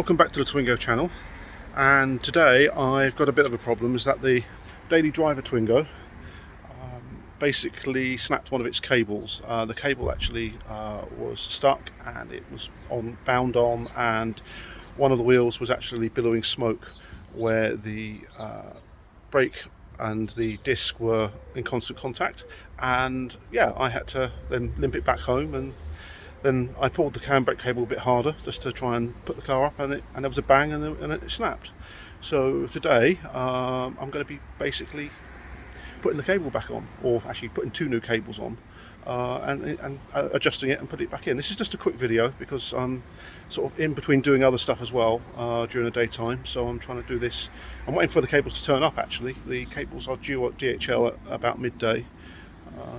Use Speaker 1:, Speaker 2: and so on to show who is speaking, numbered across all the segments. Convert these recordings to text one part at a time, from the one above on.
Speaker 1: Welcome back to the Twingo channel, and today I've got a bit of a problem. Is that the daily driver Twingo basically snapped one of its cables. The cable actually was stuck and it was bound on, and one of the wheels was actually billowing smoke where the brake and the disc were in constant contact. And yeah, I had to then limp it back home, and then I pulled the handbrake cable a bit harder just to try and put the car up, and there was a bang, and it snapped. So today I'm going to be basically putting the cable back on, or actually putting two new cables on, and adjusting it and putting it back in. This is just a quick video because I'm sort of in between doing other stuff as well during the daytime, so I'm trying to do this. I'm waiting for the cables to turn up. Actually, the cables are due at DHL at about midday,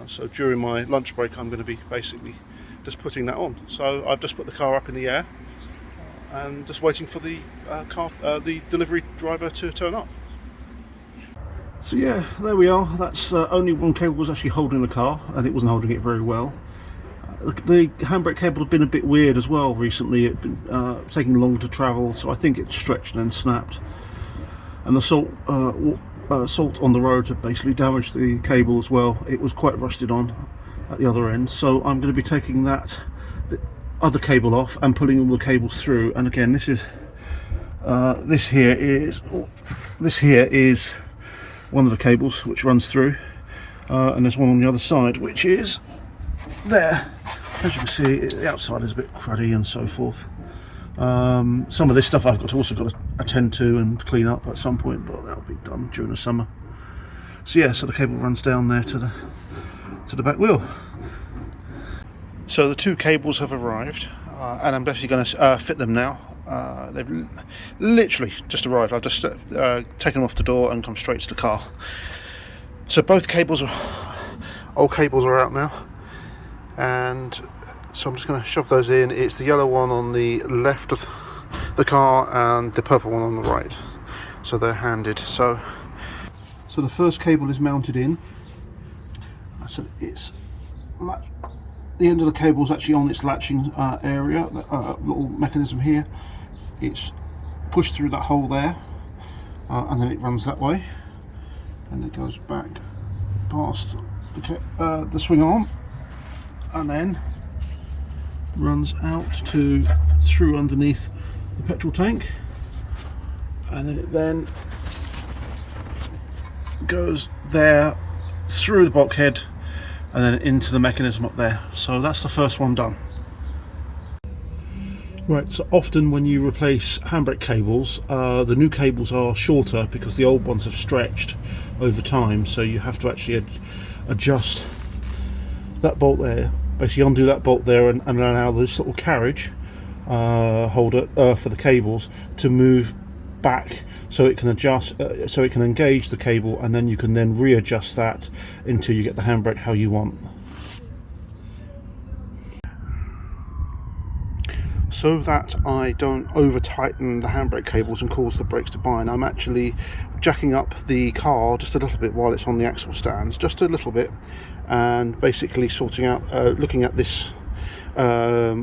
Speaker 1: so during my lunch break I'm going to be basically just putting that on. So I've just put the car up in the air and just waiting for the the delivery driver to turn up. So yeah, there we are. That's only one cable was actually holding the car, and it wasn't holding it very well. The handbrake cable had been a bit weird as well recently. It had been taking longer to travel, so I think it stretched and then snapped. And the salt on the road had basically damaged the cable as well. It was quite rusted on at the other end, so I'm going to be taking the other cable off and pulling all the cables through. And again, this here is one of the cables which runs through, and there's one on the other side which is there. As you can see, the outside is a bit cruddy and so forth. Some of this stuff I've also got to attend to and clean up at some point, but that'll be done during the summer. So yeah, so the cable runs down there to the back wheel. So the two cables have arrived, and I'm basically going to fit them now. They've literally just arrived. I've just taken them off the door and come straight to the car. So both old cables are out now, and so I'm just going to shove those in. It's the yellow one on the left of the car and the purple one on the right, so they're handed. So the first cable is mounted in. So it's the end of the cable is actually on its latching area, little mechanism here. It's pushed through that hole there, and then it runs that way, and it goes back past the swing arm, and then runs out through underneath the petrol tank, and then it goes there through the bulkhead and then into the mechanism up there. So that's the first one done. Right, so often when you replace handbrake cables, the new cables are shorter because the old ones have stretched over time, so you have to actually adjust that bolt there, basically undo that bolt there, and allow this little carriage holder for the cables to move back, so it can adjust, so it can engage the cable, and then you can then readjust that until you get the handbrake how you want. So that I don't over tighten the handbrake cables and cause the brakes to bind, I'm actually jacking up the car just a little bit while it's on the axle stands, just a little bit, and basically sorting out, looking at this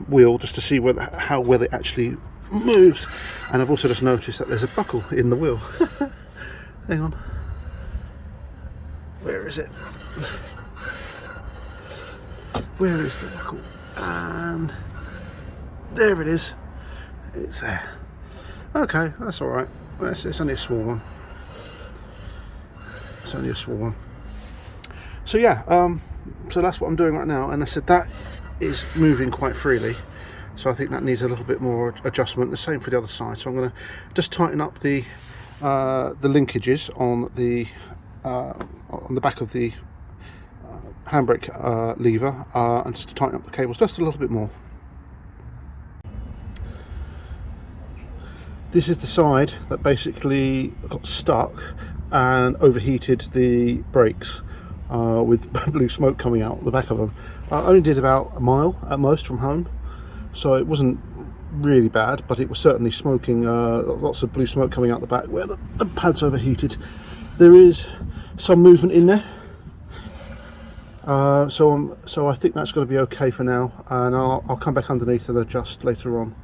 Speaker 1: wheel just to see whether it actually moves. And I've also just noticed that there's a buckle in the wheel. Hang on, where is it? Where is the buckle? And there it is. It's there. Okay, that's all right. It's only a small one. It's only a small one. So yeah, so that's what I'm doing right now, and I said that is moving quite freely. So I think that needs a little bit more adjustment. The same for the other side. So I'm going to just tighten up the linkages on the back of the handbrake lever, and just to tighten up the cables just a little bit more. This is the side that basically got stuck and overheated the brakes with blue smoke coming out the back of them. I only did about a mile at most from home, so it wasn't really bad, but it was certainly smoking, lots of blue smoke coming out the back where the pad's overheated. There is some movement in there, so I think that's going to be okay for now, and I'll come back underneath and adjust later on.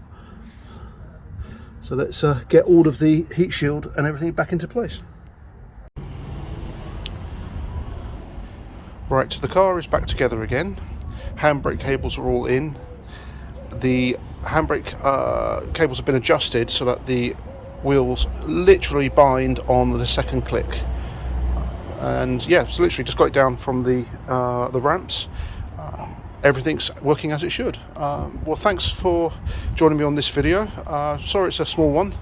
Speaker 1: So let's get all of the heat shield and everything back into place. Right, so the car is back together again. Handbrake cables are all in. The handbrake cables have been adjusted so that the wheels literally bind on the second click. And yeah, so literally just got it down from the ramps. Everything's working as it should. Well, thanks for joining me on this video. Sorry it's a small one.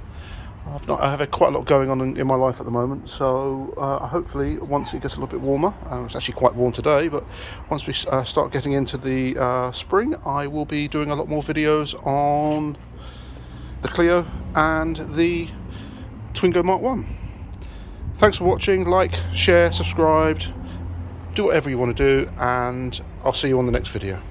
Speaker 1: I have quite a lot going on in my life at the moment, so hopefully once it gets a little bit warmer, it's actually quite warm today, but once we start getting into the spring, I will be doing a lot more videos on the Clio and the Twingo Mk2. Thanks for watching. Like, share, subscribe, do whatever you want to do, and I'll see you on the next video.